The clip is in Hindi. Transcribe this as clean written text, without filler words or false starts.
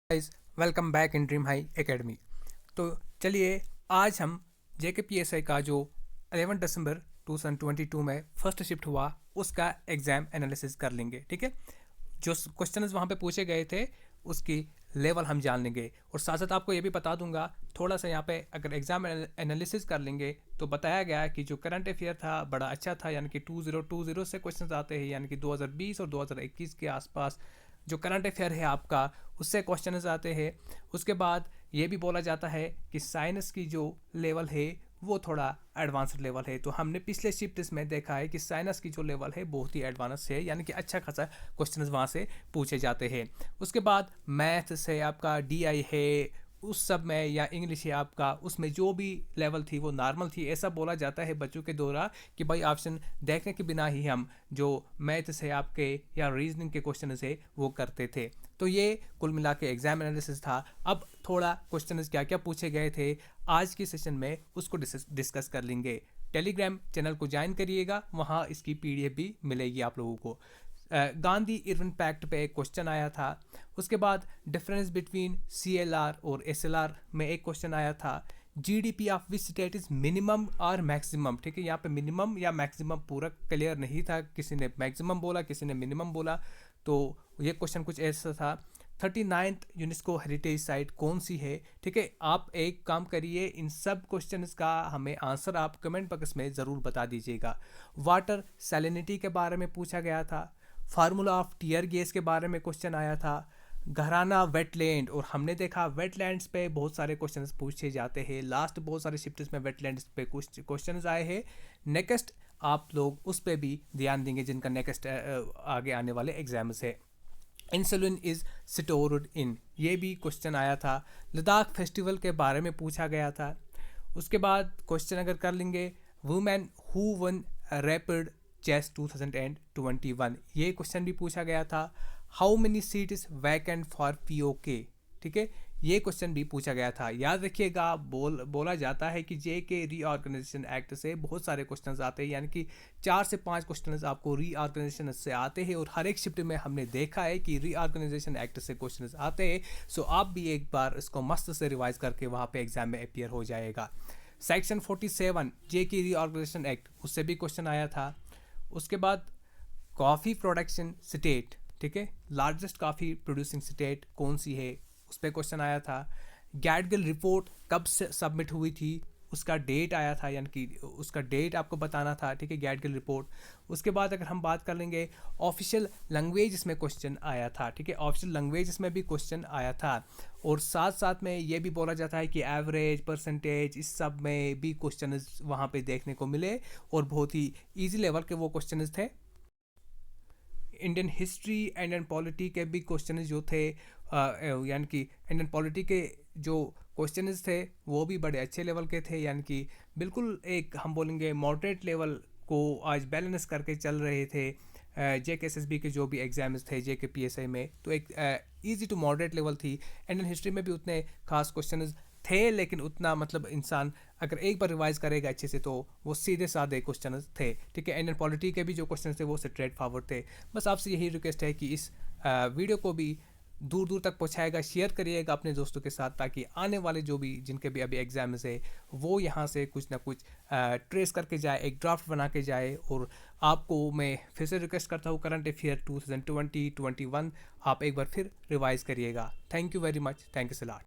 Guys, welcome back in dream high academy. तो चलिए आज हम JKPSI का जो 11 दिसंबर 2022 में फर्स्ट शिफ्ट हुआ उसका एग्ज़ाम एनालिसिस कर लेंगे। ठीक है, जो क्वेश्चंस वहाँ पे पूछे गए थे उसकी लेवल हम जान लेंगे और साथ साथ आपको ये भी बता दूंगा थोड़ा सा यहाँ पे अगर एग्ज़ाम एनालिसिस कर लेंगे तो बताया गया कि जो करंट अफेयर था बड़ा अच्छा था, यानी कि 2020 से क्वेश्चंस आते हैं, यानी कि 2020 और 2021 के आसपास जो करंट अफेयर है आपका उससे क्वेश्चंस आते हैं। उसके बाद ये भी बोला जाता है कि साइंस की जो लेवल है वो थोड़ा एडवांस्ड लेवल है। तो हमने पिछले शिफ्ट में देखा है कि साइंस की जो लेवल है बहुत ही एडवांस है, यानी कि अच्छा खासा क्वेश्चन वहाँ से पूछे जाते हैं। उसके बाद मैथ से आपका DI है उस सब में, या इंग्लिश है आपका, उसमें जो भी लेवल थी वो नॉर्मल थी। ऐसा बोला जाता है बच्चों के द्वारा कि भाई ऑप्शन देखने के बिना ही हम जो मैथ से आपके या रीजनिंग के क्वेश्चन है वो करते थे। तो ये कुल मिला के एग्जाम एनालिसिस था। अब थोड़ा क्वेश्चन क्या क्या पूछे गए थे आज की सेशन में उसको डिस्कस कर लेंगे। टेलीग्राम चैनल को ज्वाइन करिएगा, वहाँ इसकी PDF भी मिलेगी आप लोगों को। गांधी इरविन पैक्ट पे एक क्वेश्चन आया था। उसके बाद डिफरेंस बिटवीन CLR और SLR में एक क्वेश्चन आया था। GDP of which state is minimum और मैक्सिमम। ठीक है, यहाँ पे मिनिमम या मैक्सिमम पूरा क्लियर नहीं था, किसी ने मैक्सिमम बोला किसी ने मिनिमम बोला, तो ये क्वेश्चन कुछ ऐसा था। 39th यूनेस्को हेरिटेज साइट कौन सी है। ठीक है, आप एक काम करिए, इन सब क्वेश्चंस का हमें आंसर आप कमेंट बॉक्स में ज़रूर बता दीजिएगा। वाटर सैलिनिटी के बारे में पूछा गया था। फार्मूला ऑफ टीयर गैस के बारे में क्वेश्चन आया था। घराना वेटलैंड, और हमने देखा वेटलैंड्स पे बहुत सारे क्वेश्चंस पूछे जाते हैं। लास्ट बहुत सारे शिफ्ट्स में वेटलैंड्स पे कुछ क्वेश्चंस आए हैं। नेक्स्ट आप लोग उस पर भी ध्यान देंगे जिनका नेक्स्ट आगे आने वाले एग्जाम्स है। इंसुलिन इज स्टोर्ड इन, ये भी क्वेश्चन आया था। लद्दाख फेस्टिवल के बारे में पूछा गया था। उसके बाद क्वेश्चन अगर कर लेंगे, women who won rapid chess 2021, ये क्वेश्चन भी पूछा गया था। How many seat is vacant for POK, ठीक है, ये क्वेश्चन भी पूछा गया था। याद रखिएगा, बोला जाता है कि JK रीऑर्गेनाइजेशन एक्ट से बहुत सारे क्वेश्चंस आते हैं, यानी कि 4 से 5 क्वेश्चंस आपको रीऑर्गेनाइजेशन से आते हैं, और हर एक शिफ्ट में हमने देखा है कि रीऑर्गेनाइजेशन एक्ट से क्वेश्चंस आते हैं। सो आप भी एक बार इसको मस्त से रिवाइज करके वहाँ पे एग्जाम में अपीयर हो जाएगा। सेक्शन 47 JK रीऑर्गेनाइजेशन एक्ट, उससे भी क्वेश्चन आया था। उसके बाद कॉफ़ी प्रोडक्शन स्टेट, ठीक है, लार्जेस्ट कॉफ़ी प्रोड्यूसिंग स्टेट कौन सी है, उस पर क्वेश्चन आया था। गैडगिल रिपोर्ट कब से सबमिट हुई थी, उसका डेट आया था, यानी कि उसका डेट आपको बताना था। ठीक है, गैडगिल रिपोर्ट। उसके बाद अगर हम बात कर लेंगे ऑफिशियल लैंग्वेज, इसमें क्वेश्चन आया था। ठीक है, ऑफिशियल लैंग्वेज इसमें भी क्वेश्चन आया था। और साथ साथ में ये भी बोला जाता है कि एवरेज परसेंटेज इस सब में भी क्वेश्चन वहाँ पे देखने को मिले, और बहुत ही ईजी लेवल के वो क्वेश्चन थे। Indian history and Indian polity के भी क्वेश्चन जो थे, यानी कि इंडियन पॉलिटी के जो क्वेश्चन थे वो भी बड़े अच्छे लेवल के थे, यानी कि बिल्कुल एक हम बोलेंगे मॉडरेट लेवल को आज बैलेंस करके चल रहे थे। JKSSB के जो भी एग्जाम्स थे JKPSI में, तो एक इजी टू मॉडरेट लेवल थी। इंडियन हिस्ट्री में भी उतने खास क्वेश्चन थे, लेकिन उतना मतलब इंसान अगर एक बार रिवाइज करेगा अच्छे से तो वो सीधे साधे क्वेश्चन थे। ठीक है, इंडियन पॉलिटी के भी जो क्वेश्चन थे वो स्ट्रेट फॉरवर्ड थे। बस आपसे यही रिक्वेस्ट है कि इस वीडियो को भी दूर दूर तक पहुंचाएगा, शेयर करिएगा अपने दोस्तों के साथ, ताकि आने वाले जो भी जिनके भी अभी एग्जाम्स है वो यहाँ से कुछ ना कुछ ट्रेस करके जाए, एक ड्राफ्ट बना के जाए। और आपको मैं फिर से रिक्वेस्ट करता हूँ, करंट अफेयर 2020-21 आप एक बार फिर रिवाइज करिएगा। Thank you very much, thank you so lot.